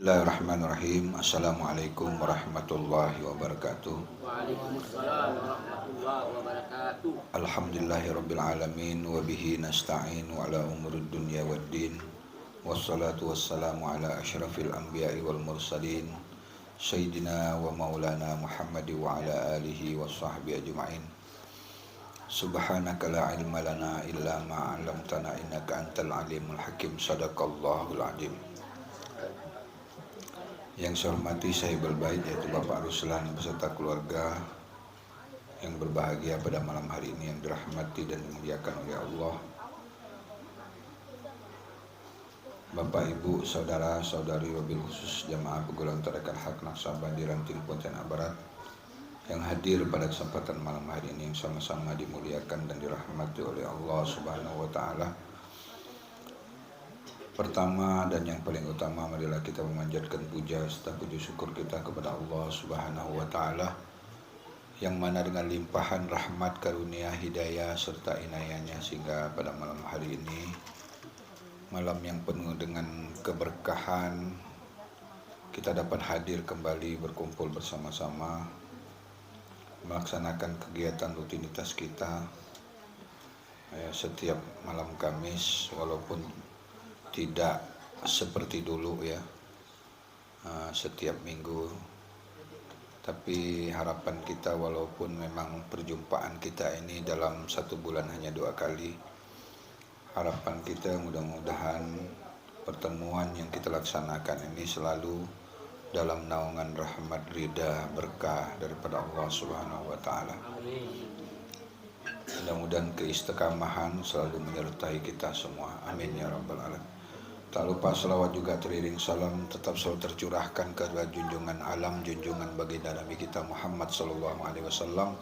Bismillahirrahmanirrahim. Assalamualaikum warahmatullahi wabarakatuh. Waalaikumsalam warahmatullahi wabarakatuh. Alhamdulillahirabbil alamin wa bihi nasta'in wa ala umurid dunya waddin. Wassalatu wassalamu ala asyrafil anbiya'i wal mursalin sayyidina wa maulana Muhammad wa ala alihi wa sahbihi ajma'in. Subhanaka la ilma lana illa ma 'allamtana innaka antal alimul hakim. Sadaqallahul azim. Yang saya hormati sahibul bait yaitu Bapak Ruslan beserta keluarga yang berbahagia pada malam hari ini, yang dirahmati dan dimuliakan oleh Allah. Bapak, Ibu, saudara, saudari, wabil khusus jamaah perguruan tarekat hak Naqsabandi Ranting Pontianak Barat yang hadir pada kesempatan malam hari ini, yang sama-sama dimuliakan dan dirahmati oleh Allah Subhanahu wa taala. Pertama dan yang paling utama, marilah kita memanjatkan puja serta puji syukur kita kepada Allah Subhanahu wa taala, yang mana dengan limpahan rahmat, karunia, hidayah serta inayahnya sehingga pada malam hari ini, malam yang penuh dengan keberkahan, kita dapat hadir kembali berkumpul bersama-sama melaksanakan kegiatan rutinitas kita setiap malam Kamis, walaupun tidak seperti dulu ya, setiap minggu. Tapi harapan kita, walaupun memang perjumpaan kita ini dalam satu bulan hanya 2 kali, harapan kita mudah-mudahan pertemuan yang kita laksanakan ini selalu dalam naungan rahmat, ridha, berkah daripada Allah Subhanahu wa taala. Mudah-mudahan keistiqamahan selalu menyertai kita semua. Amin ya rabbal alamin. Tak lupa salawat juga teriring salam tetap selalu tercurahkan ke junjungan alam, junjungan baginda Nabi kita Muhammad sallallahu alaihi wasallam,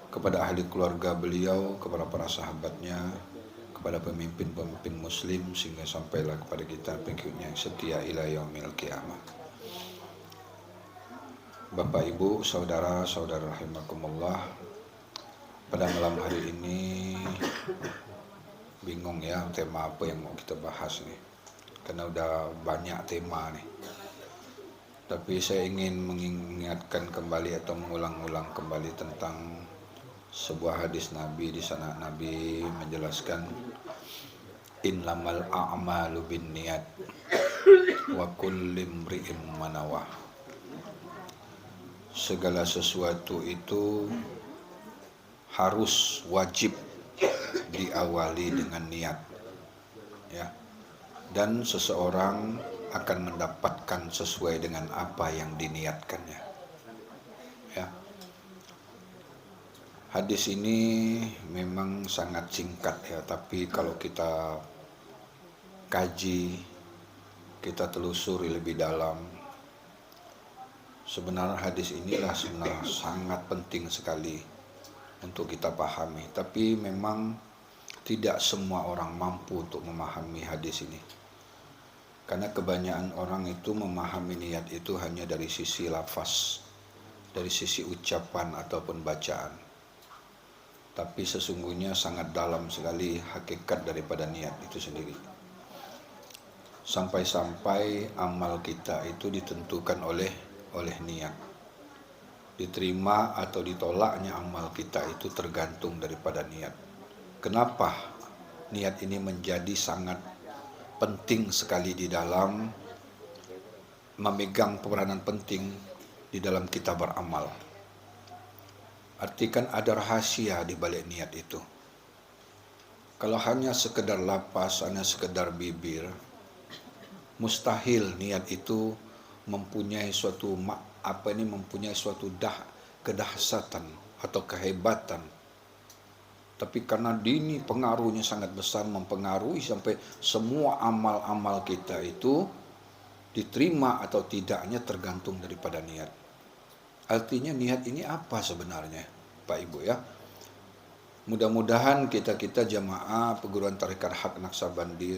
kepada ahli keluarga beliau, kepada para sahabatnya, kepada pemimpin-pemimpin muslim, sehingga sampailah kepada kita pengikutnya yang setia ila yaumil qiyamah. Bapak, Ibu, saudara, saudara rahimakumullah, pada malam hari ini bingung ya tema apa yang mau kita bahas nih, karena udah banyak tema nih. Tapi saya ingin mengingatkan kembali atau mengulang-ulang kembali tentang sebuah hadis Nabi. Di sana Nabi menjelaskan, innamal a'malu binniyat wa kulli imri'in ma nawah. Segala sesuatu itu harus wajib diawali dengan niat ya, dan seseorang akan mendapatkan sesuai dengan apa yang diniatkannya ya. Hadis ini memang sangat singkat ya, tapi kalau kita kaji, kita telusuri lebih dalam, sebenarnya hadis inilah sebenarnya sangat penting sekali untuk kita pahami. Tapi memang tidak semua orang mampu untuk memahami hadis ini, karena kebanyakan orang itu memahami niat itu hanya dari sisi lafaz, dari sisi ucapan ataupun bacaan. Tapi sesungguhnya sangat dalam sekali hakikat daripada niat itu sendiri. Sampai-sampai amal kita itu ditentukan oleh niat. Diterima atau ditolaknya amal kita itu tergantung daripada niat. Kenapa niat ini menjadi sangat penting sekali di dalam memegang peranan penting di dalam kita beramal? Artikan ada rahasia di balik niat itu. Kalau hanya sekedar lapas, hanya sekedar bibir, mustahil niat itu mempunyai suatu kedahsyatan atau kehebatan. Tapi karena ini pengaruhnya sangat besar, mempengaruhi sampai semua amal-amal kita itu diterima atau tidaknya tergantung daripada niat. Artinya niat ini apa sebenarnya, Pak Ibu ya? Mudah-mudahan kita jamaah perguruan tarekat hak Naqsabandi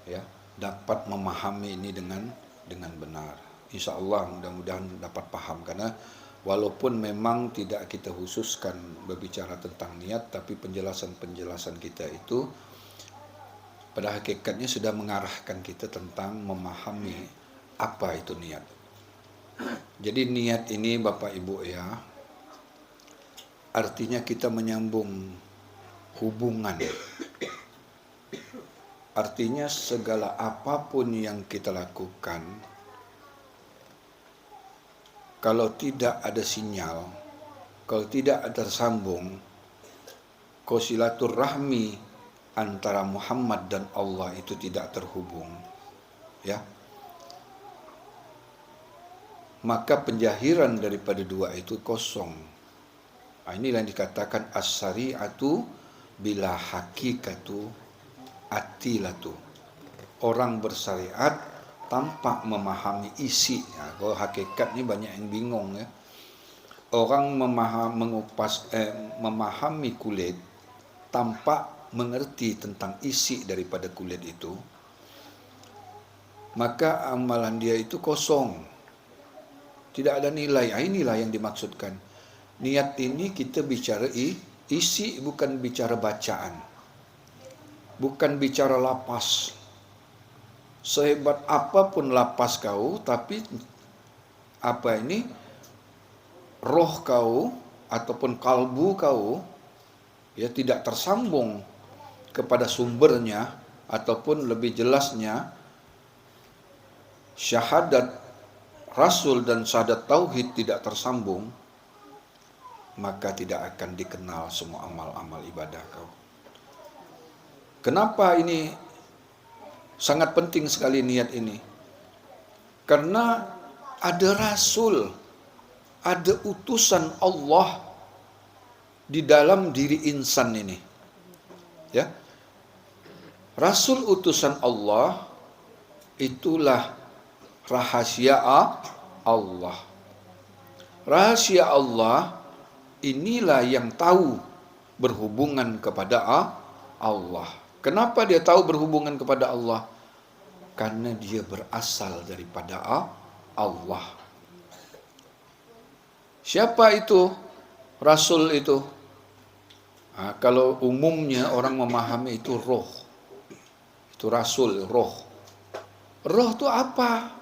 ya dapat memahami ini dengan benar. Insya Allah mudah-mudahan dapat paham, karena walaupun memang tidak kita khususkan berbicara tentang niat, tapi penjelasan-penjelasan kita itu pada hakikatnya sudah mengarahkan kita tentang memahami Apa itu niat? Jadi niat ini Bapak Ibu ya, artinya kita menyambung hubungan. Artinya segala apapun yang kita lakukan, kalau tidak ada sinyal, kalau tidak ada tersambung, silaturahmi antara Muhammad dan Allah itu tidak terhubung, ya, maka penjahiran daripada dua itu kosong. Inilah yang dikatakan as-syari'atu bila hakikatu atilatu. Orang bersyariat tanpa memahami isi. Ya, kalau hakikat ini banyak yang bingung ya. Orang memahami kulit tanpa mengerti tentang isi daripada kulit itu, maka amalan dia itu kosong. Tidak ada nilai. Inilah yang dimaksudkan. Niat ini kita bicara isi, bukan bicara bacaan. Bukan bicara lapas. Sehebat apapun lapas kau, tapi roh kau ataupun kalbu kau ya tidak tersambung kepada sumbernya, ataupun lebih jelasnya syahadat Rasul dan syahadat tauhid tidak tersambung, maka tidak akan dikenal semua amal-amal ibadah kau. Kenapa ini sangat penting sekali niat ini? Karena ada Rasul, ada utusan Allah di dalam diri insan ini. Ya. Rasul utusan Allah itulah rahasia Allah. Rahasia Allah inilah yang tahu berhubungan kepada Allah. Kenapa dia tahu berhubungan kepada Allah? Karena dia berasal daripada Allah. Siapa itu Rasul itu? Kalau umumnya orang memahami itu roh. Itu Rasul, roh. Roh itu apa?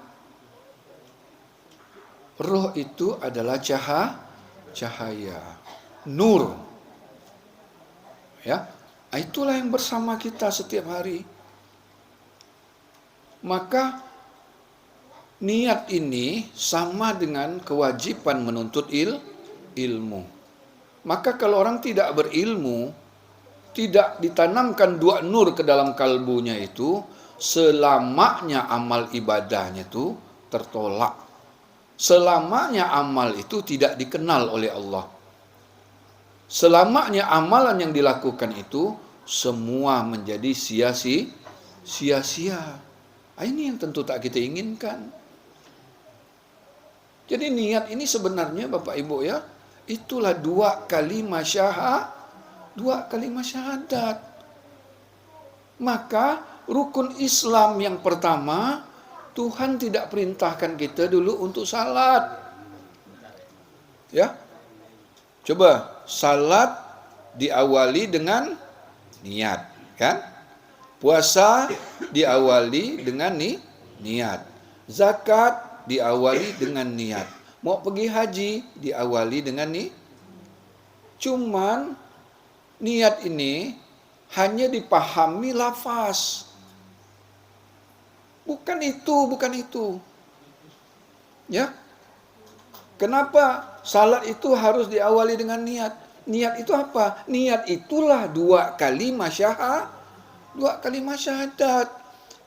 Roh itu adalah cahaya, nur. Ya, itulah yang bersama kita setiap hari. Maka niat ini sama dengan kewajiban menuntut ilmu. Maka kalau orang tidak berilmu, tidak ditanamkan dua nur ke dalam kalbunya itu, selamanya amal ibadahnya itu tertolak. Selamanya amal itu tidak dikenal oleh Allah. Selamanya amalan yang dilakukan itu semua menjadi sia-sia. Ini yang tentu tak kita inginkan. Jadi niat ini sebenarnya Bapak Ibu ya, itulah dua kalimat syahadat. Maka rukun Islam yang pertama, Tuhan tidak perintahkan kita dulu untuk salat. Ya. Coba, salat diawali dengan niat, kan? Puasa diawali dengan niat. Zakat diawali dengan niat. Mau pergi haji diawali dengan Cuman niat ini hanya dipahami lafaz. Bukan itu. Ya. Kenapa salat itu harus diawali dengan niat? Niat itu apa? Niat itulah dua kalimat syahadat.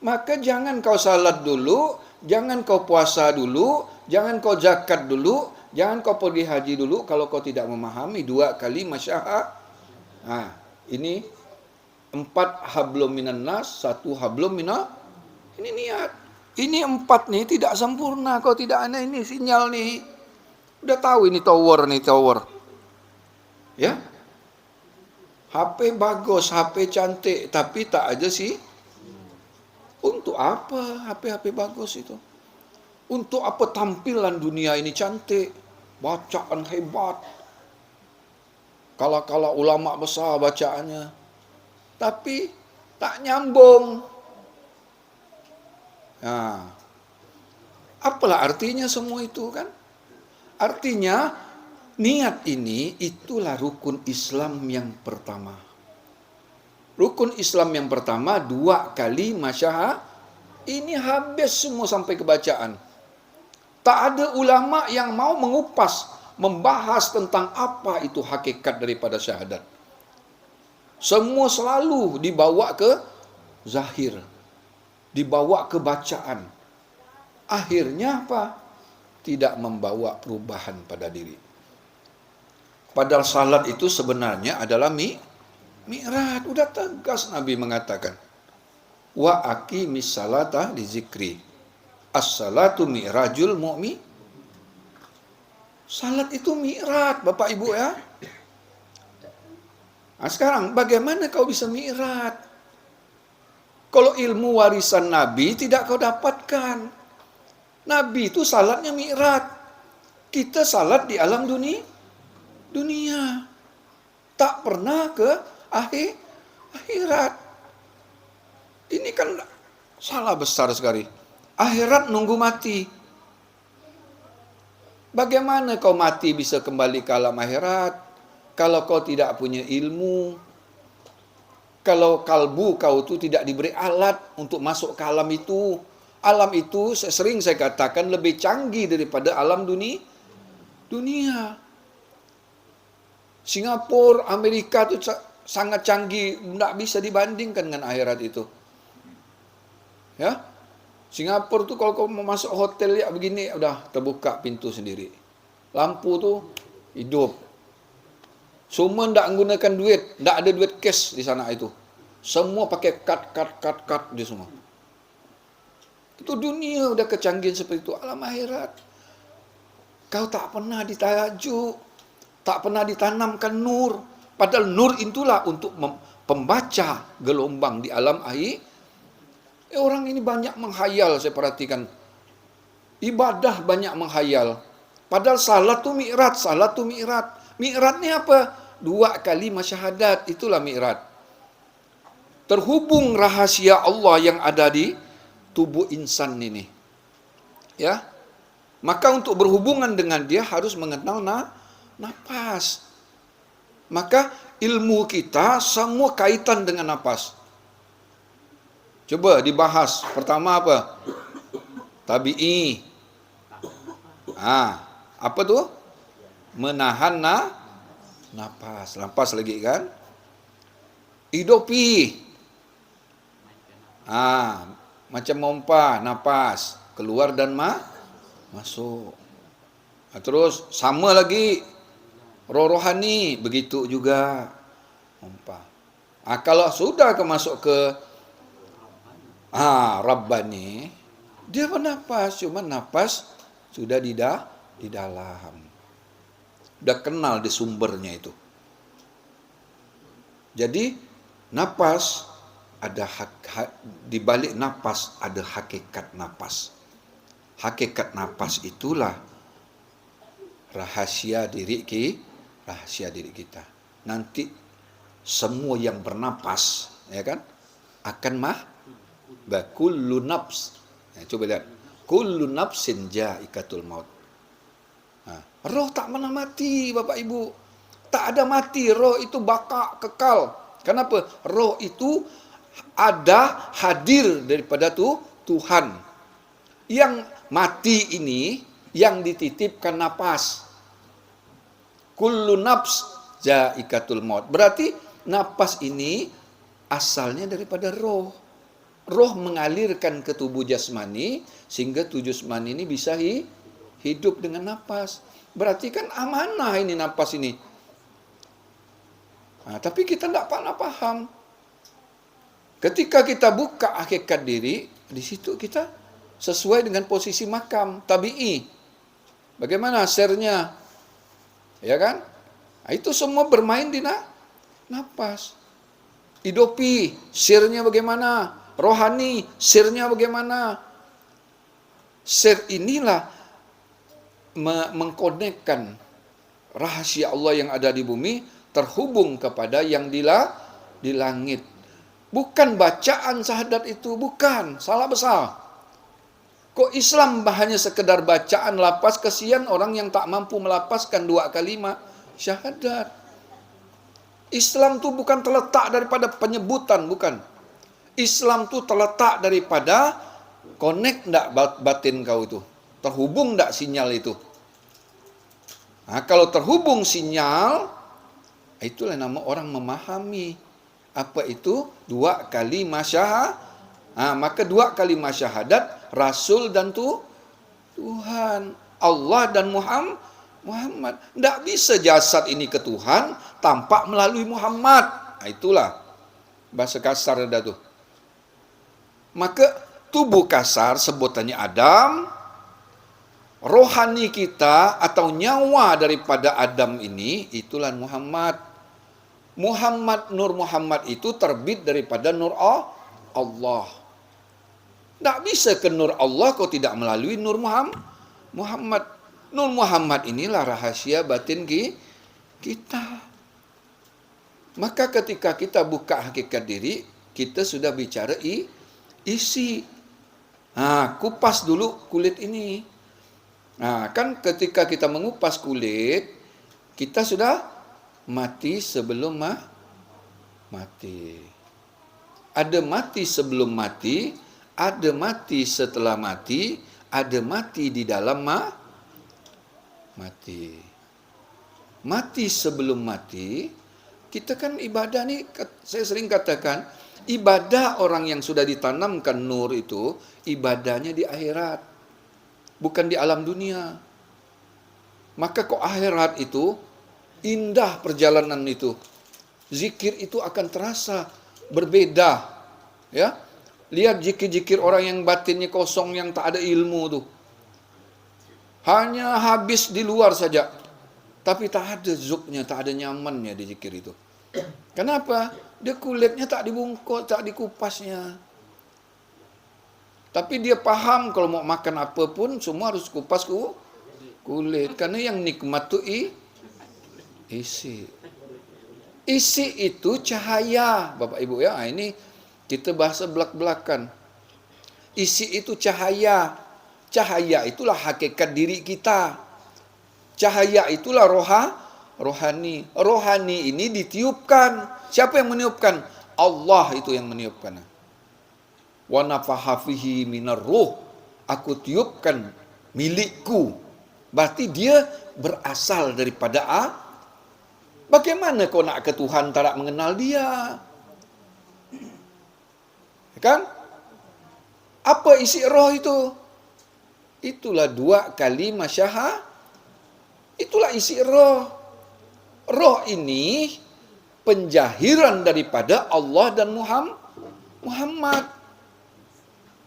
Maka jangan kau salat dulu, jangan kau puasa dulu, jangan kau zakat dulu, jangan kau pergi haji dulu kalau kau tidak memahami dua kalimat syahadat. Ini 4 hablum minan nas, 1 hablum minal. Ini niat. Ini 4 nih tidak sempurna kalau tidak ada ini sinyal nih. Udah tahu ini tower. Ya. HP bagus, HP cantik, tapi tak aja sih. Untuk apa HP bagus itu? Untuk apa tampilan dunia ini cantik? Bacaan hebat. Kala-kala ulama besar bacaannya. Tapi tak nyambung. Apalah artinya semua itu kan? Artinya niat ini itulah rukun Islam yang pertama. Rukun Islam yang pertama 2 kali masyahadat. Ini habis semua sampai kebacaan. Tak ada ulama yang mau mengupas, membahas tentang apa itu hakikat daripada syahadat. Semua selalu dibawa ke zahir, dibawa ke bacaan. Akhirnya apa? Tidak membawa perubahan pada diri. Padahal salat itu sebenarnya adalah mi'raj. Udah tegas Nabi mengatakan. Wa aqimis salata li zikri. As-salatu mi'rajul mu'min. Salat itu mi'raj, Bapak Ibu ya. Nah, sekarang bagaimana kau bisa mi'raj? Kalau ilmu warisan Nabi tidak kau dapatkan. Nabi itu salatnya mi'raj. Kita salat di alam dunia. Tak pernah ke akhirat. Ini kan salah besar sekali. Akhirat nunggu mati. Bagaimana kau mati bisa kembali ke alam akhirat? Kalau kau tidak punya ilmu. Kalau kalbu kau itu tidak diberi alat untuk masuk ke alam itu. Alam itu sering saya katakan lebih canggih daripada alam dunia. Singapura, Amerika itu sangat canggih, tidak bisa dibandingkan dengan akhirat itu. Ya, Singapura tuh kalau kau mau masuk hotel ya begini, udah terbuka pintu sendiri. Lampu tuh hidup. Semua tidak menggunakan duit, tidak ada duit cash di sana itu. Semua pakai kad di semua. Itu dunia udah kecanggihan seperti itu. Alam akhirat. Kau tak pernah ditajuk. Tak pernah ditanamkan nur. Padahal nur itulah untuk pembaca gelombang di alam air. Orang ini banyak menghayal, saya perhatikan. Ibadah banyak menghayal. Padahal salat tu mi'raj. Mi'raj ni apa? 2 kali masyahadat. Itulah mi'raj. Terhubung rahasia Allah yang ada di tubuh insan ini. Ya. Maka untuk berhubungan dengan dia harus mengenal nafas. Maka ilmu kita semua kaitan dengan nafas. Coba dibahas. Pertama apa? Tabi'i. Apa tu? Menahan nafas. Nafas lagi kan? Hidupi. Macam mompa, napas, keluar dan masuk. Terus sama lagi roh rohani, begitu juga mompa. Kalau sudah masuk ke Rabbani, dia bernafas, cuma nafas sudah di dalam. Sudah kenal di sumbernya itu. Jadi nafas ada di balik napas ada hakikat napas. Hakikat napas itulah rahasia diri kita. Nanti semua yang bernapas, ya kan, akan kullu nafs. Coba lihat, kullu nafsin jaikatul maut. Roh tak pernah mati, Bapak Ibu. Tak ada mati, roh itu baka kekal. Kenapa? Roh itu ada hadir daripada Tuhan. Yang mati ini yang dititipkan napas. Kullu nafs jaikatul maut. Berarti napas ini asalnya daripada roh. Roh mengalirkan ke tubuh jasmani sehingga tubuh jasmani ini bisa hidup dengan napas. Berarti kan amanah ini napas ini. Tapi kita tidak paham. Ketika kita buka hakikat diri, di situ kita sesuai dengan posisi makam tabi'i. Bagaimana sernya? Ya kan? Itu semua bermain di napas. Hidupi, sirnya bagaimana? Rohani, sirnya bagaimana? Sir inilah mengkonekkan rahasia Allah yang ada di bumi terhubung kepada yang di langit. Bukan bacaan syahadat itu, bukan. Salah besar. Kok Islam hanya sekedar bacaan lapas, kesian orang yang tak mampu melapaskan 2 kalimat syahadat. Islam tu bukan terletak daripada penyebutan, bukan. Islam tu terletak daripada connect ndak batin kau itu. Terhubung ndak sinyal itu. Nah, kalau terhubung sinyal, itulah nama orang memahami. Apa itu? 2 kalimat syahadat. Maka 2 kalimat syahadat, Rasul dan Tuhan. Allah dan Muhammad. Tidak bisa jasad ini ke Tuhan tanpa melalui Muhammad. Itulah bahasa kasar dah tu. Maka tubuh kasar sebutannya Adam, rohani kita atau nyawa daripada Adam ini itulah Muhammad. Nur Muhammad itu terbit daripada nur Allah. Tak bisa ke nur Allah kalau tidak melalui nur Muhammad. Nur Muhammad inilah rahasia batin kita. Maka ketika kita buka hakikat diri, kita sudah bicara isi. Kupas dulu kulit ini. Kan ketika kita mengupas kulit, kita sudah mati sebelum mati. Ada mati sebelum mati, ada mati setelah mati, ada mati di dalam mati. Mati sebelum mati, kita kan ibadah ni, saya sering katakan, ibadah orang yang sudah ditanamkan nur itu, ibadahnya di akhirat, bukan di alam dunia. Maka kok akhirat itu, indah perjalanan itu. Zikir itu akan terasa berbeda. Ya, lihat zikir-zikir orang yang batinnya kosong, yang tak ada ilmu tu. Hanya habis di luar saja. Tapi tak ada zuknya, tak ada nyamannya di zikir itu. Kenapa? Dia kulitnya tak dibungkus, tak dikupasnya. Tapi dia paham kalau mau makan apa pun, semua harus kupas kulit. Karena yang nikmat tu isi. Isi itu cahaya, Bapak Ibu ya. Ini kita bahasa belak-belakan. Isi itu cahaya. Cahaya itulah hakikat diri kita. Cahaya itulah rohani. Rohani ini ditiupkan. Siapa yang meniupkan? Allah itu yang meniupkan. Wa nafaha fihi minar ruh. Aku tiupkan milikku. Berarti dia berasal daripada Bagaimana kau nak ke Tuhan tak nak mengenal dia? Kan? Apa isi roh itu? Itulah 2 kalimat syahadat. Itulah isi roh. Roh ini penjahiran daripada Allah dan Muhammad.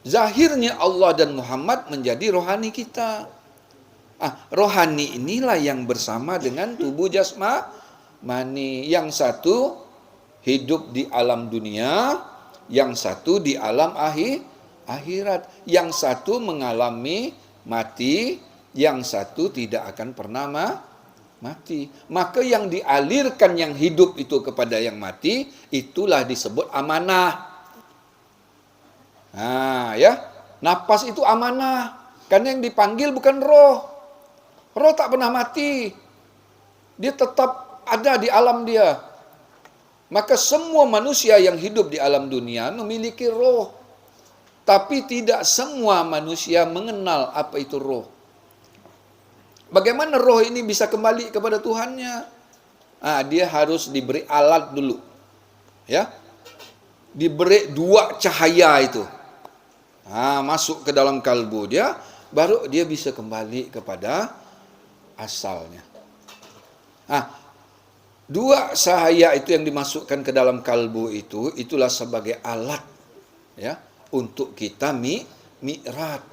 Zahirnya Allah dan Muhammad menjadi rohani kita. Rohani inilah yang bersama dengan tubuh jasmani. Yang satu hidup di alam dunia, yang satu di alam akhirat. Yang satu mengalami mati, yang satu tidak akan pernah mati. Maka yang dialirkan yang hidup itu kepada yang mati, itulah disebut amanah. Ya, napas itu amanah. Karena yang dipanggil bukan roh. Roh tak pernah mati. Dia tetap ada di alam dia. Maka semua manusia yang hidup di alam dunia memiliki roh. Tapi tidak semua manusia mengenal apa itu roh. Bagaimana roh ini bisa kembali kepada Tuhannya? Dia harus diberi alat dulu. Ya. Diberi 2 cahaya itu. Masuk ke dalam kalbu dia, baru dia bisa kembali kepada asalnya. 2 cahaya itu yang dimasukkan ke dalam kalbu itu, itulah sebagai alat ya untuk kita mi'raj.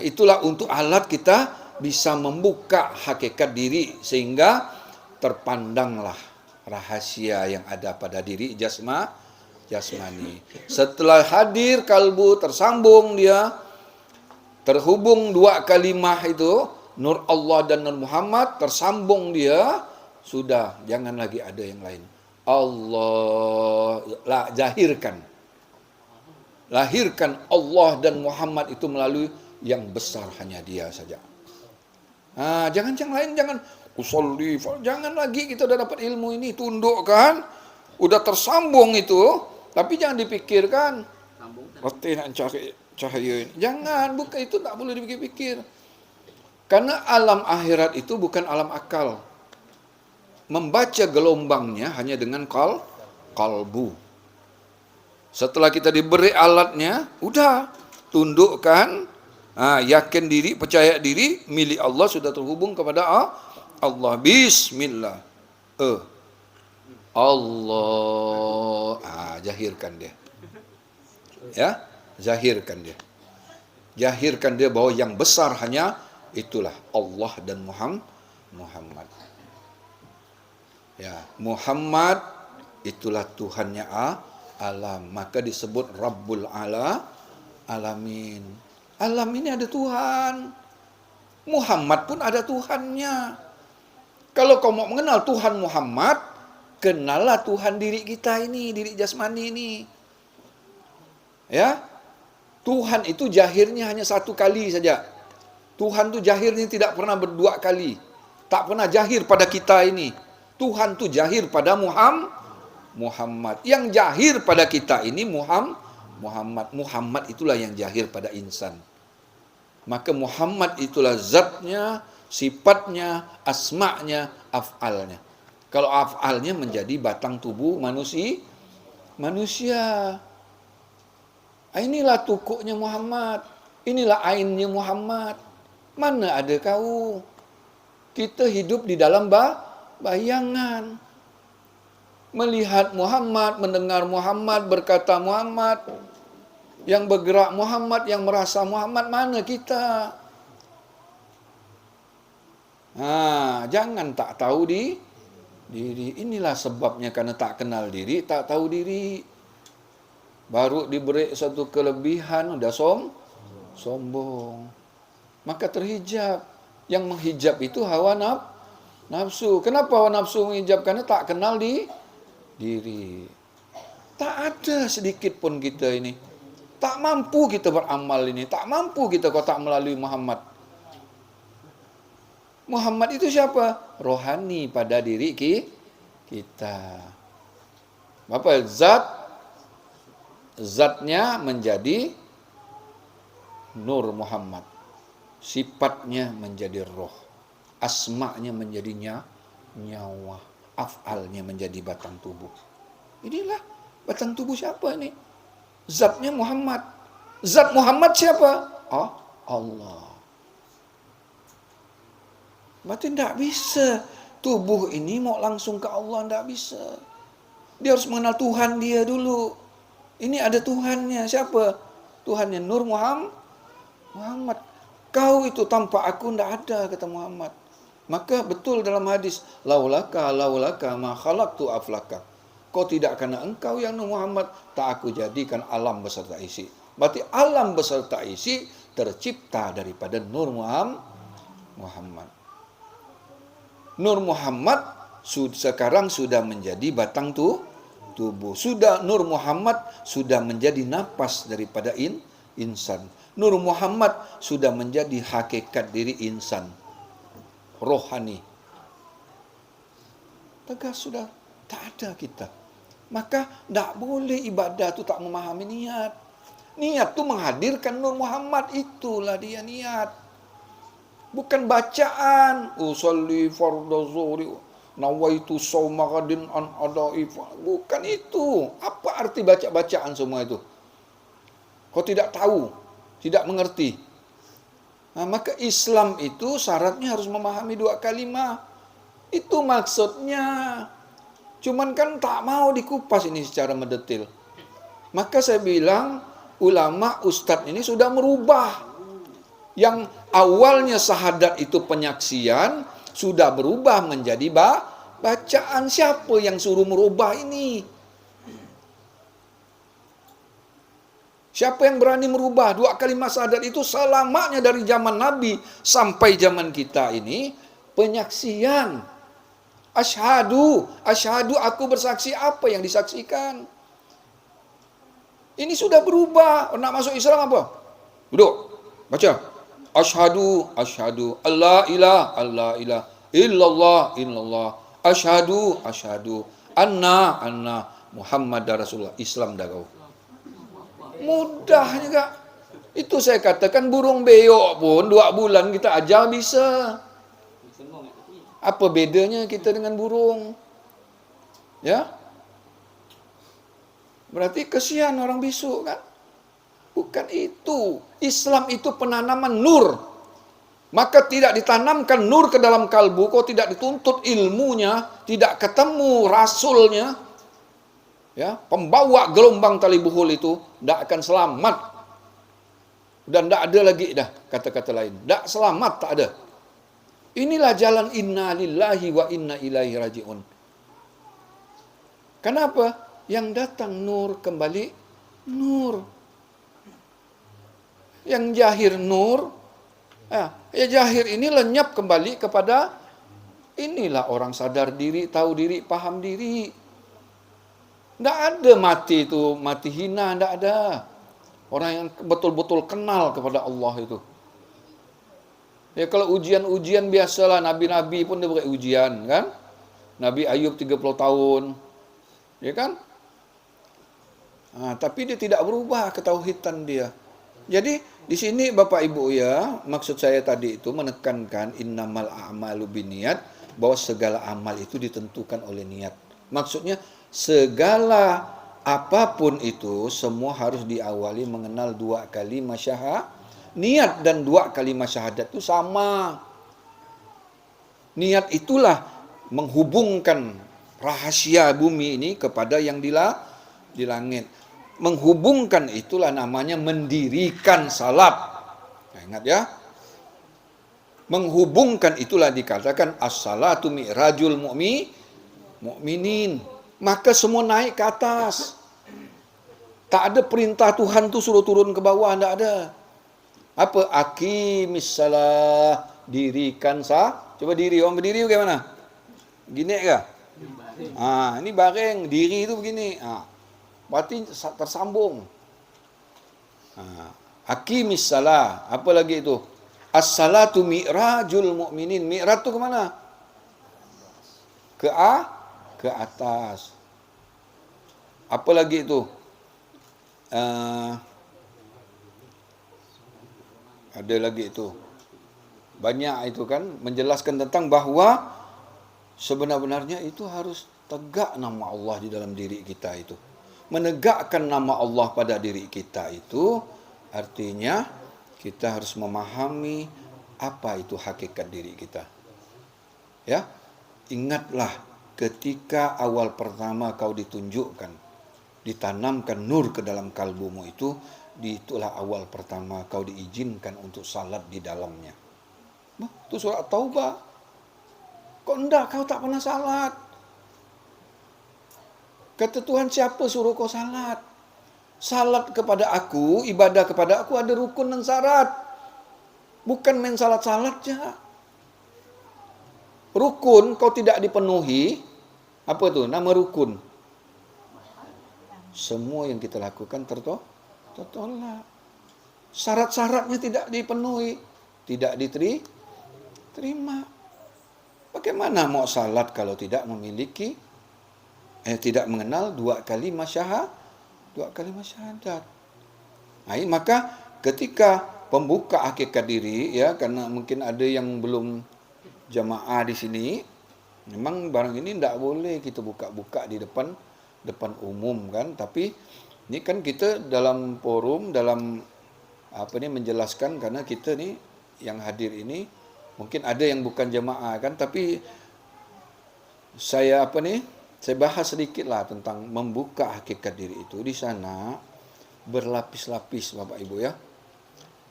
Itulah untuk alat kita bisa membuka hakikat diri sehingga terpandanglah rahasia yang ada pada diri jasmani. Setelah hadir kalbu, tersambung dia, terhubung 2 kalimah itu, nur Allah dan nur Muhammad, tersambung dia, sudah, jangan lagi ada yang lain. Allah, zahirkan. Lahirkan Allah dan Muhammad itu melalui yang besar hanya dia saja. Jangan yang lain, jangan usolli, jangan lagi kita udah dapat ilmu ini, tundukkan, udah tersambung itu, tapi jangan dipikirkan, Sambung. roti nak cari cahaya ini. Jangan, bukan itu, tak boleh dipikir-pikir. Karena alam akhirat itu bukan alam akal. Membaca gelombangnya hanya dengan kalbu. Setelah kita diberi alatnya, udah, tundukkan, yakin diri, percaya diri, milik Allah sudah terhubung kepada Allah. Bismillah. Allah. Zahirkan dia. Ya, zahirkan dia. Zahirkan dia bahwa yang besar hanya itulah Allah dan Muhammad. Ya, Muhammad itulah Tuhannya alam. Maka disebut Rabbul Alamin. Alam ini ada Tuhan. Muhammad pun ada Tuhannya. Kalau kau mau mengenal Tuhan Muhammad, kenallah Tuhan diri kita ini, diri jasmani ini. Ya, Tuhan itu jahirnya hanya satu kali saja. Tuhan itu jahirnya tidak pernah berdua kali. Tak pernah jahir pada kita ini. Tuhan itu jahir pada Muhammad. Yang jahir pada kita ini Muhammad. Muhammad itulah yang jahir pada insan. Maka Muhammad itulah zatnya, sifatnya, asma'nya, af'alnya. Kalau af'alnya menjadi batang tubuh manusia. Inilah tukuknya Muhammad. Inilah ainnya Muhammad. Mana ada kau? Kita hidup di dalam bayangan. Melihat Muhammad, mendengar Muhammad, berkata Muhammad, yang bergerak Muhammad, yang merasa Muhammad, mana kita? Jangan tak tahu diri. Inilah sebabnya, karena tak kenal diri, tak tahu diri. Baru diberi satu kelebihan, udah sombong. Maka terhijab. Yang menghijab itu hawa nafsu. Kenapa hawa nafsu menghijab? Karena tak kenal diri. Tak ada sedikit pun kita ini. Tak mampu kita beramal ini. Tak mampu kita kalau tak melalui Muhammad. Muhammad itu siapa? Rohani pada diri kita. Apa? Zatnya menjadi Nur Muhammad. Sifatnya menjadi roh. Asma'nya menjadi nyawa. Af'alnya menjadi batang tubuh. Inilah batang tubuh siapa ini? Zatnya Muhammad. Zat Muhammad siapa? Allah. Berarti tidak bisa tubuh ini mau langsung ke Allah, tidak bisa. Dia harus mengenal Tuhan dia dulu. Ini ada Tuhannya. Siapa? Tuhannya Nur Muhammad. Kau itu tanpa aku tidak ada, kata Muhammad. Maka betul dalam hadis, laulaka ma khalaqtu aflaka. Kau tidak karena engkau yang Nur Muhammad, tak aku jadikan alam beserta isi. Berarti alam beserta isi tercipta daripada Nur Muhammad. Nur Muhammad sekarang sudah menjadi batang tubuh. Sudah Nur Muhammad sudah menjadi napas daripada insan. Nur Muhammad sudah menjadi hakikat diri insan. Rohani. Tegas sudah tak ada kita. Maka tak boleh ibadah tu tak memahami niat. Niat tu menghadirkan Nur Muhammad, itulah dia niat. Bukan bacaan. Usolli fardhu zuhri nawaitu shauma ghadin an adai. Bukan itu. Apa arti baca-bacaan semua itu? Kau tidak tahu, tidak mengerti. Maka Islam itu syaratnya harus memahami 2 kalimah. Itu maksudnya. Cuman kan tak mau dikupas ini secara mendetil. Maka saya bilang, ulama, ustadz ini sudah merubah. Yang awalnya syahadat itu penyaksian, sudah berubah menjadi bacaan. Siapa yang suruh merubah ini? Siapa yang berani merubah 2 kalimat syahadat itu selamanya dari zaman Nabi sampai zaman kita ini penyaksian. Asyhadu aku bersaksi, apa yang disaksikan? Ini sudah berubah. Nak masuk Islam apa? Duduk. Baca. Asyhadu alla ilaha illallah. Asyhadu anna Muhammad Rasulullah. Islam dah kau. Mudah juga. Itu saya katakan burung beyok pun 2 bulan kita ajar bisa. Apa bedanya kita dengan burung? Ya? Berarti kesian orang bisu kan? Bukan itu. Islam itu penanaman nur. Maka tidak ditanamkan nur ke dalam kalbu, kau tidak dituntut ilmunya, tidak ketemu rasulnya, ya, pembawa gelombang tali buhul itu, tidak akan selamat. Dan tidak ada lagi dah kata-kata lain. Tidak selamat, tak ada. Inilah jalan inna lillahi wa inna ilaihi raji'un. Kenapa? Yang datang nur kembali nur. Yang jahir nur, ya jahir ini lenyap kembali kepada inilah orang sadar diri, tahu diri, paham diri. Tidak ada mati itu, mati hina, tidak ada. Orang yang betul-betul kenal kepada Allah itu. Ya kalau ujian-ujian biasalah, nabi-nabi pun dia beri ujian kan. Nabi Ayub 30 tahun. Ya kan? Tapi dia tidak berubah ketauhidan dia. Jadi di sini Bapak Ibu ya, maksud saya tadi itu menekankan innamal a'malu binniyat, bahwa segala amal itu ditentukan oleh niat. Maksudnya segala apapun itu semua harus diawali mengenal 2 kalimat syahadat. Niat dan 2 kalimat syahadat itu sama. Niat itulah menghubungkan rahasia bumi ini kepada yang di langit. Menghubungkan itulah namanya mendirikan salat. Ingat ya. Menghubungkan itulah dikatakan as-salatu mi'rajul mu'minin. Maka semua naik ke atas. Tak ada perintah Tuhan tu suruh turun ke bawah, tidak ada. Apa? Aqimis salah, dirikan Coba diri, orang berdiri bagaimana? Gini ke? Ini baring, diri itu begini. Berarti tersambung. Aqimis salah. Apa lagi itu? As-salatu mi'rajul mu'minin. Mi'raj tu ke mana? Ke atas. Apa lagi itu? Ada lagi itu. Banyak itu kan menjelaskan tentang bahwa sebenar-benarnya itu harus tegak nama Allah di dalam diri kita itu. Menegakkan nama Allah pada diri kita itu artinya kita harus memahami apa itu hakikat diri kita. Ya, ingatlah ketika awal pertama kau ditunjukkan, ditanamkan nur ke dalam kalbumu itu, itulah awal pertama kau diizinkan untuk salat di dalamnya. Itu surat Taubah. Kok enggak, kau tak pernah salat? Kata Tuhan, siapa suruh kau salat? Salat kepada aku, ibadah kepada aku ada rukun dan syarat. Bukan main salat-salat je. Rukun kau tidak dipenuhi, apa tu? Nama rukun. Semua yang kita lakukan tertolak. Syarat-syaratnya tidak dipenuhi, tidak diterima. Bagaimana mau salat kalau tidak memiliki tidak mengenal 2 kalimat syahadat. Maka ketika pembuka hakikat diri ya, karena mungkin ada yang belum jamaah di sini, memang barang ini tidak boleh kita buka-buka di depan umum kan, tapi ini kan kita dalam forum, dalam menjelaskan, karena kita ni yang hadir ini mungkin ada yang bukan jamaah kan, tapi saya saya bahas sedikitlah tentang membuka hakikat diri itu. Di sana berlapis-lapis Bapak Ibu ya.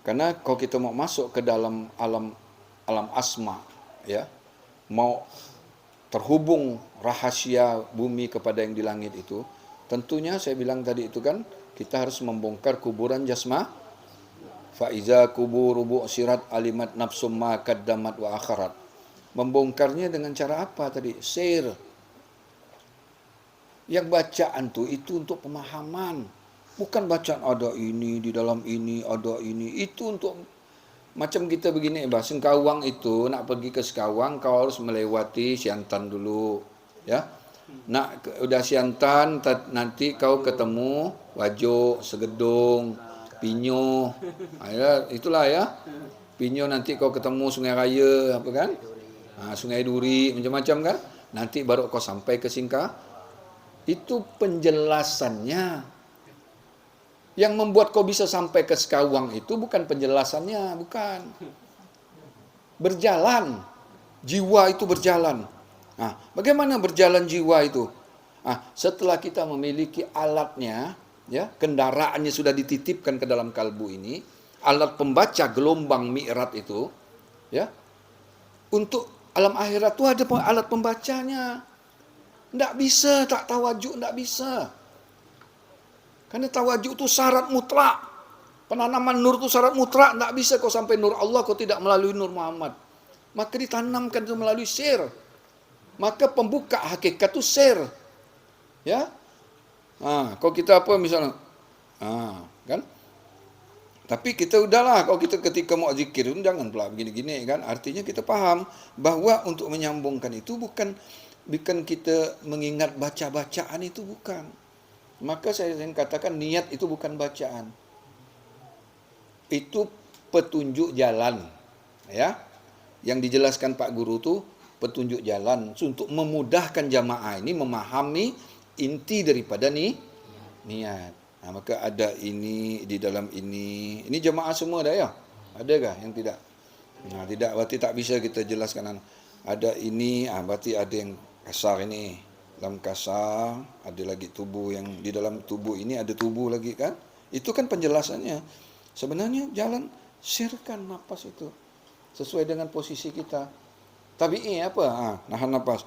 Karena kalau kita mau masuk ke dalam alam asma ya, mau terhubung rahasia bumi kepada yang di langit itu, tentunya saya bilang tadi itu kan kita harus membongkar kuburan jasma. Fa iza kuburu bu'sirat alimat nafsum ma qaddamat wa akharat. Membongkarnya dengan cara apa tadi? Sir. Yang bacaan itu untuk pemahaman. Bukan bacaan ada ini, di dalam ini, ada ini. Itu untuk macam kita begini, Sengkawang itu, nak pergi ke Sengkawang, kau harus melewati Siantan dulu. Ya, udah Siantan, nanti kau ketemu Wajo, Segedung, Pinyo. Ya, itulah ya. Pinyo nanti kau ketemu Sungai Raya, apa kan? Sungai Duri, macam-macam kan? Nanti baru kau sampai ke Singka. Itu penjelasannya. Yang membuat kau bisa sampai ke Sekawang itu bukan penjelasannya, bukan. Berjalan. Jiwa itu berjalan. Bagaimana berjalan jiwa itu? Setelah kita memiliki alatnya, ya, kendaraannya sudah dititipkan ke dalam kalbu ini, alat pembaca gelombang mi'rat itu, ya. Untuk alam akhirat itu ada alat pembacanya. Tidak bisa tak tawajuk, tidak bisa. Karena tawajuk itu syarat mutlak. Penanaman nur itu syarat mutlak. Tak bisa kau sampai nur Allah, kau tidak melalui nur Muhammad. Maka ditanamkan itu melalui sir. Maka pembuka hakikat itu sir. Ya. Kalau kita apa misalnya. Kan. Tapi kita udahlah, kalau kita ketika mau zikir, jangan pula begini-gini kan. Artinya kita paham bahwa untuk menyambungkan itu bukan kita mengingat baca-bacaan itu, bukan. Maka saya katakan niat itu bukan bacaan. Itu petunjuk jalan. Ya. Yang dijelaskan Pak Guru itu petunjuk jalan untuk memudahkan jamaah ini memahami inti daripada niat. Maka ada ini di dalam ini. Ini jamaah semua dah ya? Adakah yang tidak? Tidak, berarti tak bisa kita jelaskan. Ada ini, berarti ada yang kasar ini. Dalam kasar, ada lagi tubuh yang di dalam tubuh ini ada tubuh lagi kan? Itu kan penjelasannya. Sebenarnya jalan sirkan napas itu sesuai dengan posisi kita. Tabi'i apa? Nahan napas.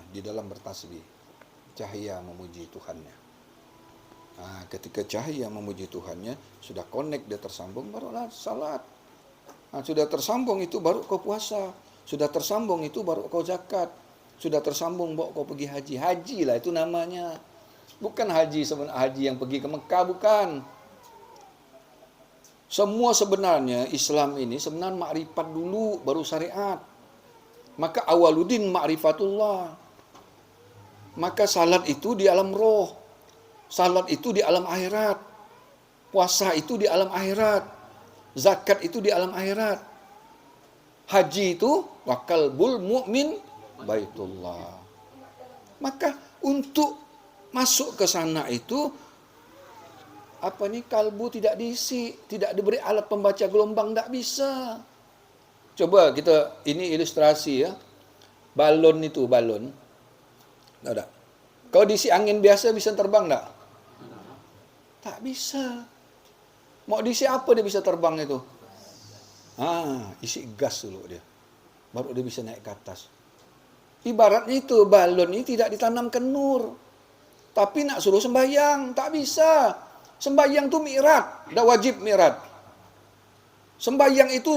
Di dalam bertasbih, cahaya memuji Tuhannya. Ketika cahaya memuji Tuhannya sudah connect, dia tersambung, barulah salat. Sudah tersambung itu baru kau puasa. Sudah tersambung itu baru kau zakat. Sudah tersambung baru kau pergi haji. Haji lah itu namanya. Bukan haji yang pergi ke Mekah, bukan. Semua sebenarnya Islam ini sebenarnya makrifat dulu baru syariat. Maka awaludin ma'rifatullah. Maka salat itu di alam roh. Salat itu di alam akhirat. Puasa itu di alam akhirat. Zakat itu di alam akhirat. Haji itu wakalbul mu'min baitullah. Maka untuk masuk ke sana itu kalbu tidak diisi, tidak diberi alat pembaca gelombang, tidak bisa. Coba kita ini ilustrasi ya. Balon itu balon. Tahu tak? Kalau diisi angin biasa bisa terbang tak? Tak bisa. Mau diisi apa dia bisa terbang itu? Isi gas dulu dia. Baru dia bisa naik ke atas. Ibaratnya itu balon ini tidak ditanamkan nur. Tapi nak suruh sembahyang, tak bisa. Sembahyang itu mi'rat, dah wajib mi'rat. Sembahyang itu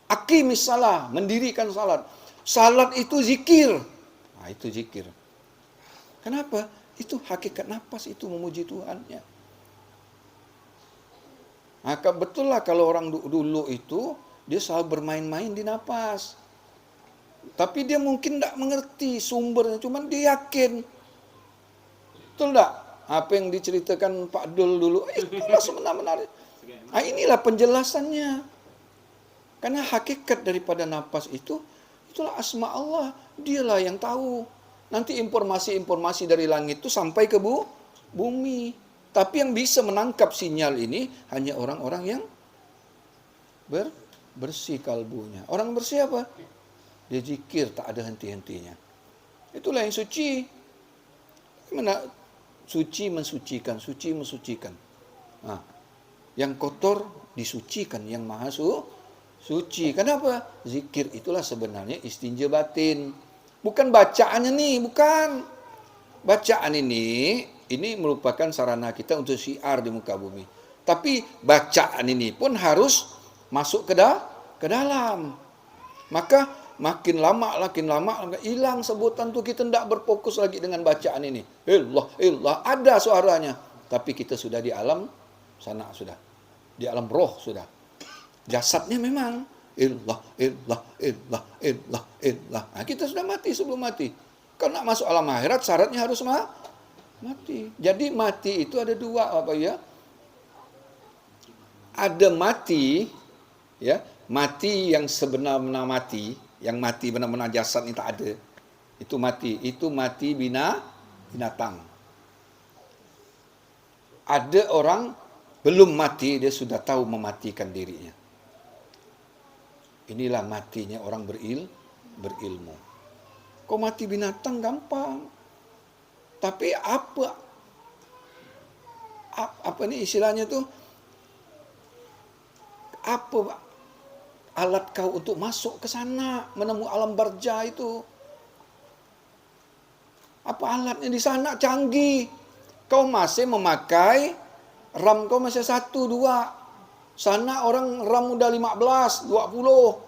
aqimis salah, mendirikan salat. Salat itu zikir. Itu zikir. Kenapa? Itu hakikat nafas itu memuji Tuhannya. Betul lah kalau orang dulu itu dia selalu bermain-main di nafas. Tapi dia mungkin tidak mengerti sumbernya, cuman dia yakin. Betul tak? Apa yang diceritakan Pak Dul dulu, itulah sebenar-benar. Inilah penjelasannya. Karena hakikat daripada nafas itu, itulah asma Allah. Dialah yang tahu. Nanti informasi-informasi dari langit itu sampai ke bumi. Tapi yang bisa menangkap sinyal ini hanya orang-orang yang bersih kalbunya. Orang bersih apa? Dia zikir tak ada henti-hentinya. Itulah yang suci. Mana suci mensucikan, suci mensucikan. Yang kotor disucikan, yang maha suci. Kenapa? Zikir itulah sebenarnya istinja batin. Bukan bacaannya nih, bukan. Bacaan ini merupakan sarana kita untuk syiar di muka bumi. Tapi bacaan ini pun harus masuk ke dalam. Maka makin lama hilang sebutan tuh, kita tidak berfokus lagi dengan bacaan ini. Illah, ada suaranya, tapi kita sudah di alam sana, sudah di alam roh, sudah jasadnya memang illah. Nah, kita sudah mati sebelum mati. Kalau nak masuk alam akhirat syaratnya harus mati. Jadi mati itu ada dua, apa ya? Ada mati, ya, mati yang sebenar-benar mati, yang mati benar-benar jasad ini tak ada. Itu mati binatang. Ada orang belum mati, dia sudah tahu mematikan dirinya. Inilah matinya orang berilmu. Kau mati binatang gampang. Tapi apa nih istilahnya tuh? Apa alat kau untuk masuk ke sana, menemui alam barja itu? Apa alatnya di sana canggih? Kau masih memakai RAM, kau masih 1, 2. Sana orang RAM udah 15, 20.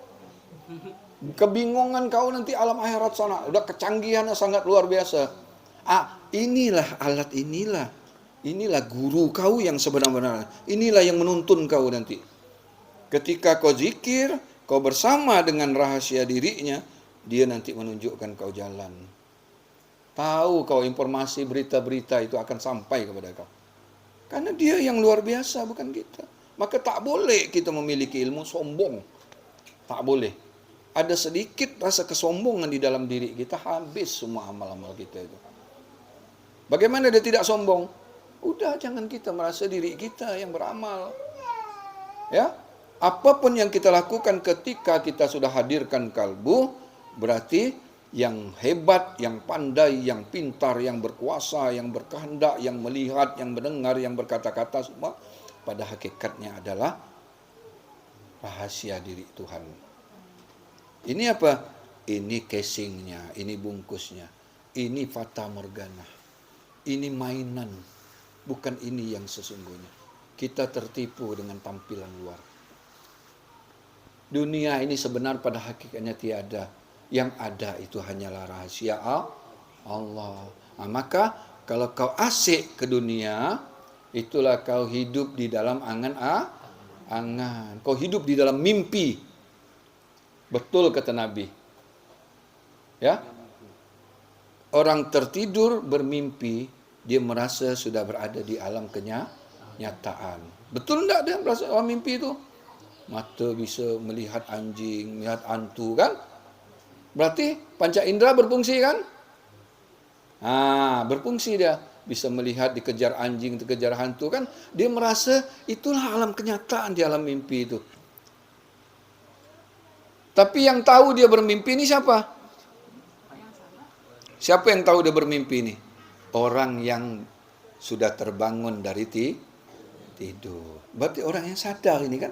Kebingungan kau nanti alam akhirat sana. Udah kecanggihannya sangat luar biasa. Inilah alat, inilah guru kau yang sebenar-benarnya. Inilah yang menuntun kau nanti. Ketika kau zikir, kau bersama dengan rahasia dirinya, dia nanti menunjukkan kau jalan. Tahu kau informasi berita-berita itu akan sampai kepada kau. Karena dia yang luar biasa, bukan kita. Maka tak boleh kita memiliki ilmu sombong. Tak boleh. Ada sedikit rasa kesombongan di dalam diri kita, habis semua amal-amal kita itu. Bagaimana dia tidak sombong? Udah, jangan kita merasa diri kita yang beramal. Ya, apapun yang kita lakukan ketika kita sudah hadirkan kalbu, berarti yang hebat, yang pandai, yang pintar, yang berkuasa, yang berkehendak, yang melihat, yang mendengar, yang berkata-kata, semua pada hakikatnya adalah rahasia diri Tuhan. Ini apa? Ini casingnya, ini bungkusnya, ini fata morgana, ini mainan, bukan ini yang sesungguhnya. Kita tertipu dengan tampilan luar. Dunia ini sebenar pada hakikatnya tiada. Yang ada itu hanyalah rahasia Allah. Nah, maka kalau kau asik ke dunia, itulah kau hidup di dalam angan-angan. Kau hidup di dalam mimpi. Betul kata Nabi. Ya. Orang tertidur bermimpi, dia merasa sudah berada di alam kenyataan. Betul enggak dia merasa mimpi itu? Mata bisa melihat anjing, melihat hantu kan? Berarti panca indera berfungsi kan? Berfungsi dia. Bisa melihat, dikejar anjing, dikejar hantu kan? Dia merasa itulah alam kenyataan di alam mimpi itu. Tapi yang tahu dia bermimpi ini siapa? Siapa yang tahu dia bermimpi ini? Orang yang sudah terbangun dari tidur. Berarti orang yang sadar ini kan?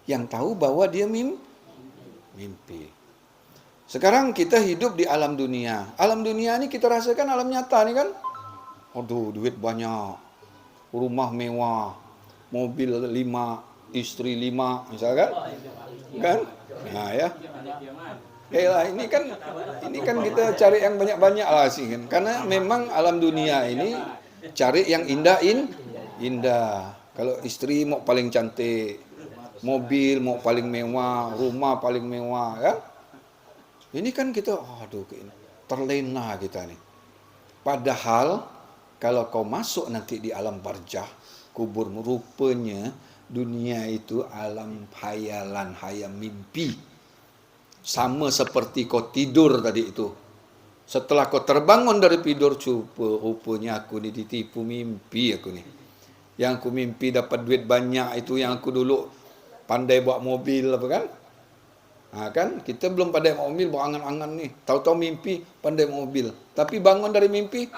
Yang tahu bahwa dia mimpi. Sekarang kita hidup di alam dunia. Alam dunia ini kita rasakan alam nyata nih kan. Aduh, duit banyak. Rumah mewah. Mobil 5, istri 5, misalkan. Kan? Nah ya. Ini kan kita cari yang banyak-banyak lah sih kan. Karena memang alam dunia ini cari yang indah. Kalau istri mau paling cantik, mobil mau paling mewah, rumah paling mewah kan. Ini kan kita, terlena kita nih. Padahal, kalau kau masuk nanti di alam barzah, kubur, rupanya dunia itu alam hayalan, hayal mimpi. Sama seperti kau tidur tadi itu. Setelah kau terbangun dari tidur, rupanya aku ni ditipu mimpi aku ni. Yang aku mimpi dapat duit banyak itu, yang aku dulu pandai bawa mobil apa kan. Kan kita belum pandai bawa mobil, bawa angan-angan nih. Tahu-tahu mimpi pandai mobil. Tapi bangun dari mimpi,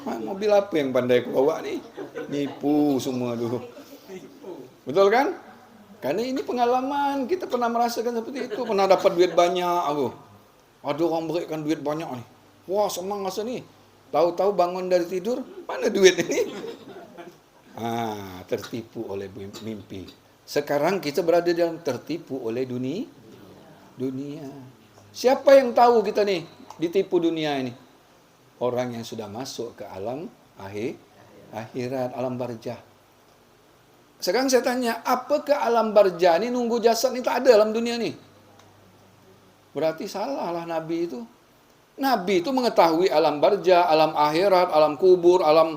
mobil apa yang pandai aku bawa nih? Nipu semua dulu. Betul kan? Karena ini pengalaman, kita pernah merasakan seperti itu. Pernah dapat duit banyak aku. Ada orang berikan duit banyak nih. Wah, senang rasa nih. Tahu-tahu bangun dari tidur, mana duit ini? Tertipu oleh mimpi. Sekarang kita berada dalam tertipu oleh dunia. Siapa yang tahu kita nih ditipu dunia ini? Orang yang sudah masuk ke alam akhirat, alam barzah. Sekarang saya tanya, apakah alam barzah ini nunggu jasad ini tak ada dalam dunia nih? Berarti salahlah Nabi itu. Nabi itu mengetahui alam barzah, alam akhirat, alam kubur, alam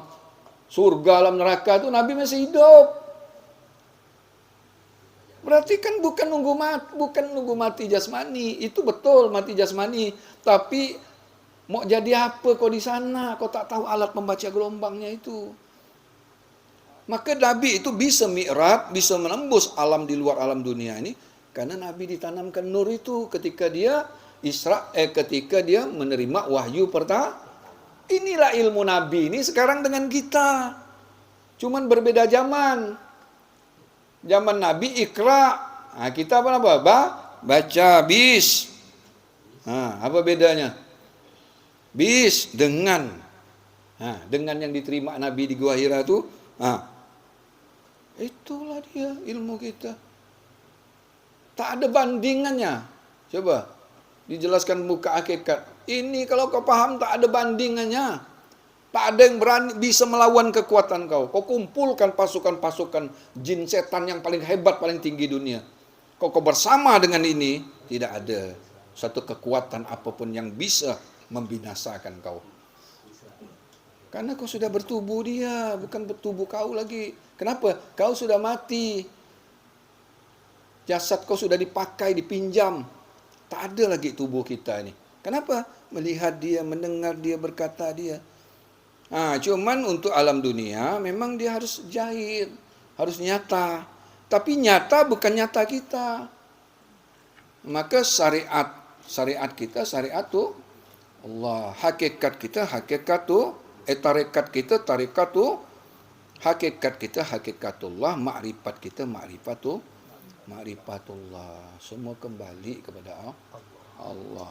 surga, alam neraka itu Nabi masih hidup. Berarti kan bukan nunggu mati jasmani. Itu betul mati jasmani, tapi mau jadi apa kau di sana? Kau tak tahu alat membaca gelombangnya itu. Maka Nabi itu bisa mi'raj, bisa menembus alam di luar alam dunia ini karena Nabi ditanamkan nur itu ketika dia ketika dia menerima wahyu pertama. Inilah ilmu Nabi ini sekarang dengan kita. Cuman berbeda zaman. Zaman Nabi Iqra. Nah, kita apa? Baca bis. Nah, apa bedanya? Bis dengan yang diterima Nabi di Gua Hira itu. Itulah dia ilmu kita. Tak ada bandingannya. Coba dijelaskan muka hakikat. Ini kalau kau paham tak ada bandingannya. Tak ada yang berani bisa melawan kekuatan kau. Kau kumpulkan pasukan-pasukan jin setan yang paling hebat, paling tinggi dunia. Kau bersama dengan ini, tidak ada satu kekuatan apapun yang bisa membinasakan kau. Karena kau sudah bertubuh dia, bukan bertubuh kau lagi. Kenapa? Kau sudah mati. Jasad kau sudah dipakai, dipinjam. Tak ada lagi tubuh kita ini. Kenapa? Melihat dia, mendengar dia, berkata dia. Cuman untuk alam dunia memang dia harus jahit, harus nyata. Tapi nyata bukan nyata kita. Maka syariat kita, syariat tu Allah. Hakikat kita, hakikat tu tarekat kita, tarekat tu hakikat kita, hakikatullah. Ma'rifat kita, ma'rifatullah. Semua kembali kepada Allah.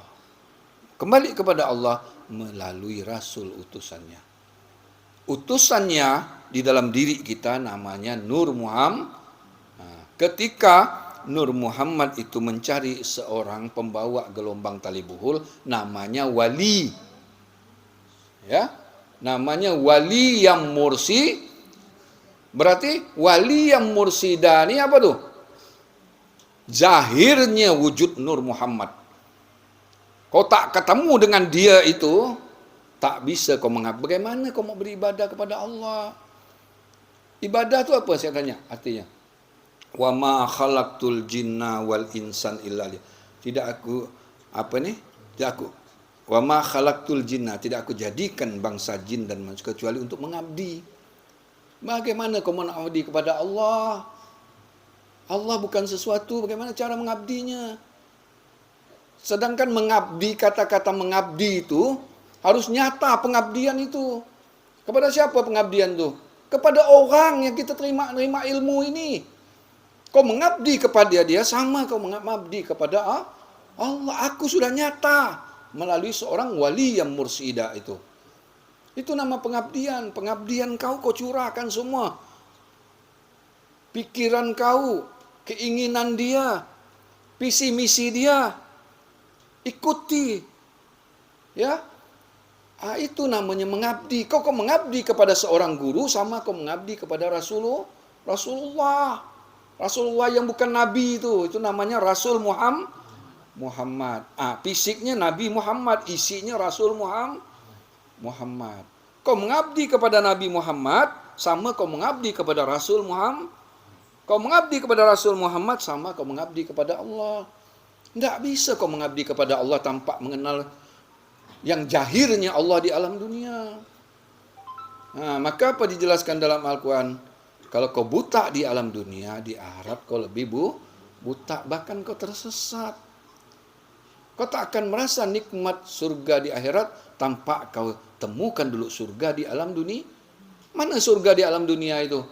Kembali kepada Allah melalui Rasul utusannya. Utusannya di dalam diri kita namanya Nur Muhammad. Ketika Nur Muhammad itu mencari seorang pembawa gelombang tali buhul, namanya wali. Ya, namanya wali yang mursi. Berarti wali yang mursidani apa tuh? Zahirnya wujud Nur Muhammad. Kau tak ketemu dengan dia itu, tak bisa kau mengabdi. Bagaimana kau mau beribadah kepada Allah? Ibadah itu apa saya tanya artinya? Wa ma khalaqtul jinna wal insan illa tidak aku wa ma khalaqtul jinna, tidak aku jadikan bangsa jin dan manusia kecuali untuk mengabdi. Bagaimana kau mengabdi kepada Allah? Allah bukan sesuatu, bagaimana cara mengabdinya? Sedangkan mengabdi, kata-kata mengabdi itu harus nyata pengabdian itu. Kepada siapa pengabdian itu? Kepada orang yang kita terima ilmu ini. Kau mengabdi kepada dia sama kau mengabdi kepada Allah. Aku sudah nyata melalui seorang wali yang mursyidah itu. Itu nama pengabdian. Pengabdian kau curahkan semua. Pikiran kau, keinginan dia, visi misi dia, ikuti. Ya. Itu namanya mengabdi. Kau mengabdi kepada seorang guru sama kau mengabdi kepada Rasulullah. Rasulullah yang bukan nabi itu namanya Rasul Muhammad. Fisiknya Nabi Muhammad, isinya Rasul Muhammad. Kau mengabdi kepada Nabi Muhammad sama kau mengabdi kepada Rasul Muhammad. Kau mengabdi kepada Rasul Muhammad sama kau mengabdi kepada Allah. Tidak bisa kau mengabdi kepada Allah tanpa mengenal yang jahirnya Allah di alam dunia. Maka apa dijelaskan dalam Al-Quran? Kalau kau buta di alam dunia, di akhirat kau lebih buta, bahkan kau tersesat. Kau tak akan merasa nikmat surga di akhirat tanpa kau temukan dulu surga di alam dunia. Mana surga di alam dunia itu?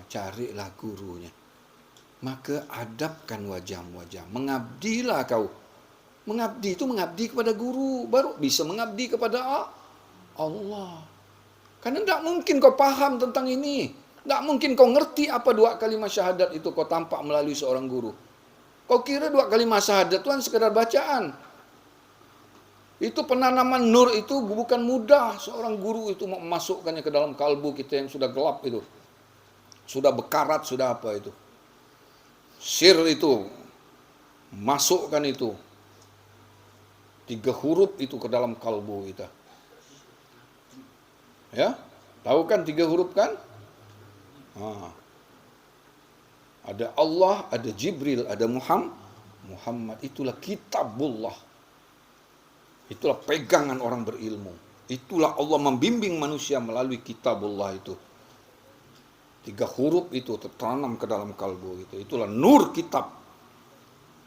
Carilah gurunya. Maka adabkan wajah-wajah. Mengabdilah kau. Mengabdi itu mengabdi kepada guru. Baru bisa mengabdi kepada Allah. Karena tidak mungkin kau paham tentang ini. Tidak mungkin kau ngerti apa 2 kalimat syahadat itu kau tampak melalui seorang guru. Kau kira 2 kalimat syahadat Tuhan sekedar bacaan? Itu penanaman nur itu bukan mudah. Seorang guru itu memasukkannya ke dalam kalbu kita yang sudah gelap itu. Sudah bekarat, sudah apa itu. Sir itu, masukkan itu. 3 huruf itu ke dalam kalbu kita. Ya, tahu kan 3 huruf kan? Ada Allah, ada Jibril, ada Muhammad. Itulah kitabullah. Itulah pegangan orang berilmu. Itulah Allah membimbing manusia melalui kitabullah itu. 3 huruf itu tertanam ke dalam kalbu itu. Itulah nur kitab.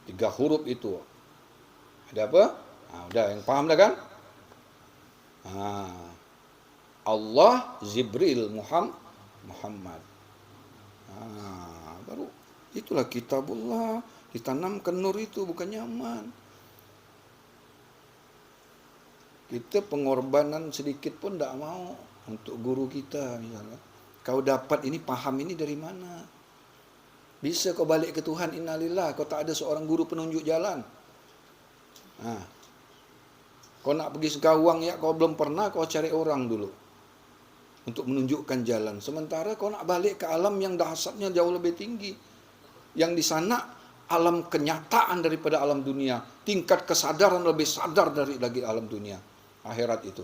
3 huruf itu. Ada apa? Udah yang paham dah kan? Allah, Jibril, Muhammad. Baru itulah kitabullah. Ditanamkan nur itu, bukan nyaman. Kita pengorbanan sedikit pun tidak mau untuk guru kita misalnya. Kau dapat ini, paham ini dari mana? Bisa kau balik ke Tuhan, innalillah, kau tak ada seorang guru penunjuk jalan. Kau nak pergi Sekawang ya, kau belum pernah, kau cari orang dulu untuk menunjukkan jalan. Sementara kau nak balik ke alam yang dahsyatnya jauh lebih tinggi. Yang di sana alam kenyataan daripada alam dunia. Tingkat kesadaran lebih sadar dari lagi alam dunia. Akhirat itu.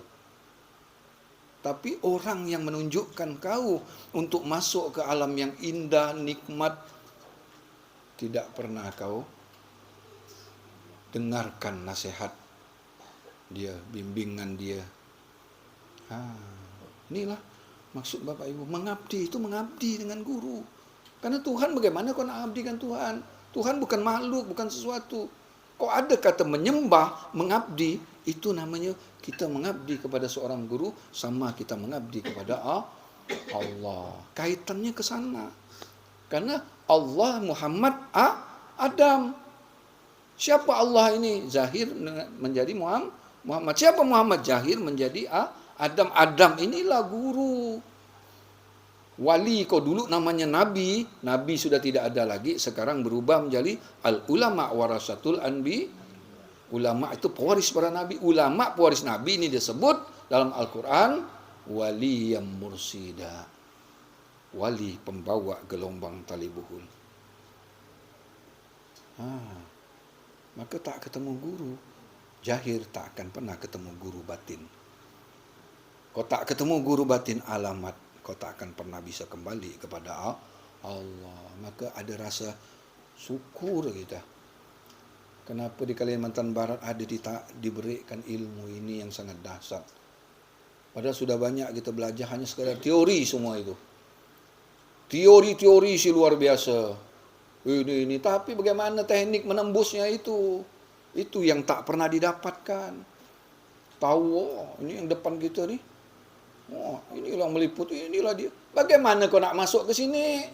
Tapi orang yang menunjukkan kau untuk masuk ke alam yang indah, nikmat, tidak pernah kau dengarkan nasihat dia, bimbingan dia. Inilah maksud Bapak Ibu, mengabdi itu mengabdi dengan guru. Karena Tuhan, bagaimana kau nak abdikan Tuhan? Tuhan bukan makhluk, bukan sesuatu. Kok ada kata menyembah, mengabdi, itu namanya kita mengabdi kepada seorang guru sama kita mengabdi kepada Allah. Kaitannya ke sana. Karena Allah, Muhammad, Adam. Siapa Allah ini? Zahir menjadi Muhammad. Siapa Muhammad? Zahir menjadi Adam. Adam inilah guru. Wali kau dulu namanya Nabi. Nabi sudah tidak ada lagi. Sekarang berubah menjadi al-ulama warasatul anbi. Ulama itu pewaris para Nabi. Ulama pewaris Nabi ini disebut dalam Al-Quran wali yang mursida. Wali pembawa gelombang tali buhul. Maka tak ketemu guru. Zahir tak akan pernah ketemu guru batin. Kau tak ketemu guru batin alamat, kau tak akan pernah bisa kembali kepada Allah. Maka ada rasa syukur kita. Kenapa di Kalimantan Barat ada diberikan ilmu ini yang sangat dahsyat. Padahal sudah banyak kita belajar hanya sekadar teori semua itu. Teori-teori sih luar biasa. Ini. Tapi bagaimana teknik menembusnya itu? Itu yang tak pernah didapatkan. Tahu, ini yang depan kita nih. Inilah meliput, inilah dia. Bagaimana kau nak masuk ke sini?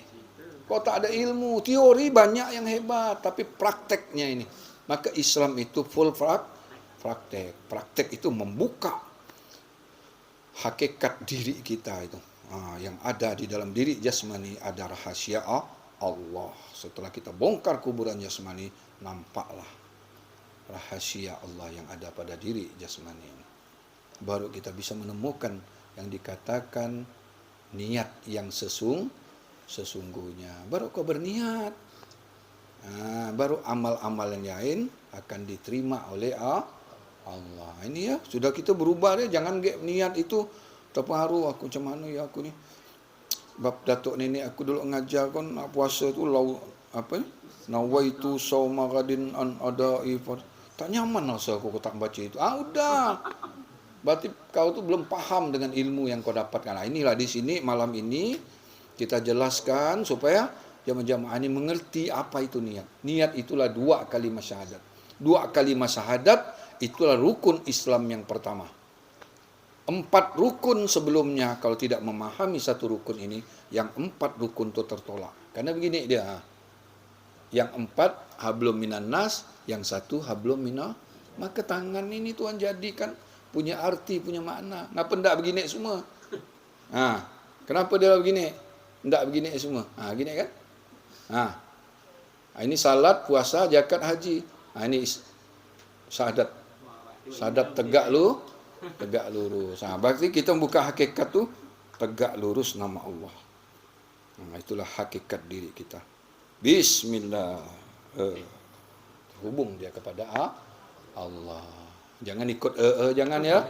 Kau tak ada ilmu. Teori banyak yang hebat, tapi prakteknya ini. Maka Islam itu full praktek. Praktek itu membuka hakikat diri kita itu. Yang ada di dalam diri jasmani ada rahasia Allah. Setelah kita bongkar kuburan jasmani, nampaklah rahasia Allah yang ada pada diri jasmani ini. Baru kita bisa menemukan yang dikatakan niat yang sesungguhnya. Baru kau berniat. Baru amal-amal yang lain akan diterima oleh Allah. Ini ya, sudah kita berubah ya. Jangan niat itu terpengaruh aku macam mana ya aku ni. Bab datuk nenek aku dulu ngajar kan puasa tu nawaitu sauma ghadin an ada'i. Tak nyaman rasa aku tak baca itu. Udah. Berarti kau tu belum paham dengan ilmu yang kau dapatkan. Inilah di sini malam ini kita jelaskan supaya jamaah-jamaah ini mengerti apa itu niat. Niat itulah 2 kalimat syahadat. 2 kalimat syahadat itulah rukun Islam yang pertama. 4 rukun sebelumnya kalau tidak memahami 1 rukun ini, yang 4 rukun itu tertolak. Karena begini dia. Yang 4 hablum minan nas, yang 1 hablum minah. Maka tangan ini Tuhan jadikan punya arti, punya makna. Kenapa tidak begini semua? Kenapa dia begini? Tidak begini semua. Gini kan? Ini salat, puasa, zakat, haji. Ini syahadat. Syahadat tegak lurus. Berarti kita buka hakikat tu tegak lurus nama Allah. Itulah hakikat diri kita. Bismillah. Hubung dia kepada Allah. Jangan ikut jangan ya.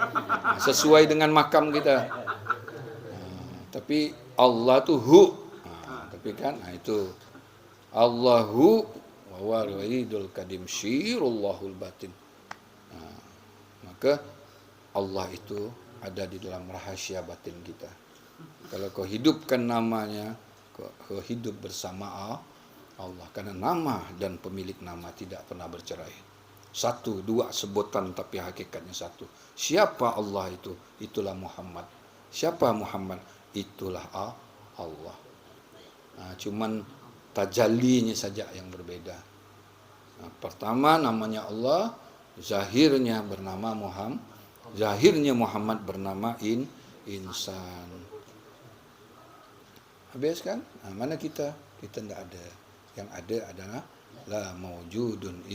Sesuai dengan makam kita. Tapi Allah tu tapi kan itu Allahu wa wahidul qadim syirullahul batin. Maka Allah itu ada di dalam rahasia batin kita. Kalau kau hidupkan namanya, kau hidup bersama Allah. Karena nama dan pemilik nama tidak pernah bercerai. Satu, dua sebutan tapi hakikatnya satu. Siapa Allah itu? Itulah Muhammad. Siapa Muhammad? Itulah Allah. Cuman tajallinya saja yang berbeda. Pertama namanya Allah, zahirnya bernama Muhammad, zahirnya Muhammad bernama insan. Habis kan? Mana kita? Kita tidak ada. Yang ada adalah la maujudun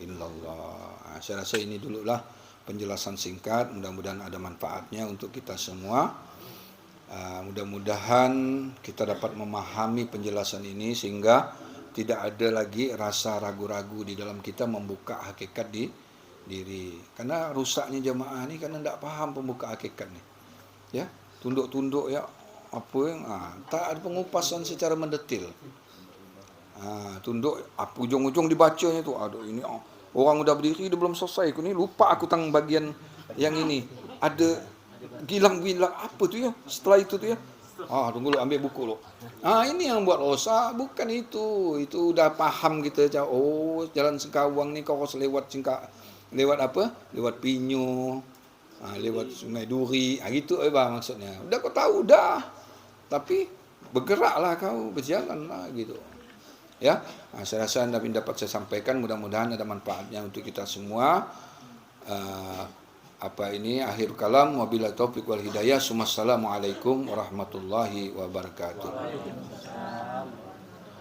illallah. Saya rasa ini dululah penjelasan singkat. Mudah-mudahan ada manfaatnya untuk kita semua. Mudah-mudahan kita dapat memahami penjelasan ini sehingga tidak ada lagi rasa ragu-ragu di dalam kita membuka hakikat di diri. Karena rusaknya jemaah ni karena tidak paham pembuka hakikat ni. Ya, tunduk-tunduk ya apa yang tak ada pengupasan secara mendetil. Tunduk ujung-ujung dibacanya tu aduh ini orang udah berdiri dia belum selesai aku ni lupa aku tang bagian yang ini. Ada gilang-gilang apa tu ya setelah itu tu ya. Tunggu lu ambil buku lu. Ini yang buat rosak bukan itu. Itu udah paham kita jalan Sengkawang ni kau harus lewat lewat apa? Lewat Pinyu. Lewat Sungai Duri. Gitu maksudnya. Udah kau tahu dah. Tapi bergeraklah kau, berjalanlah gitu. Ya. Saya rasa anda dapat saya sampaikan, mudah-mudahan ada manfaatnya untuk kita semua. Akhir kalam, wabillahi taufiq wal hidayah. Assalamualaikum warahmatullahi wabarakatuh.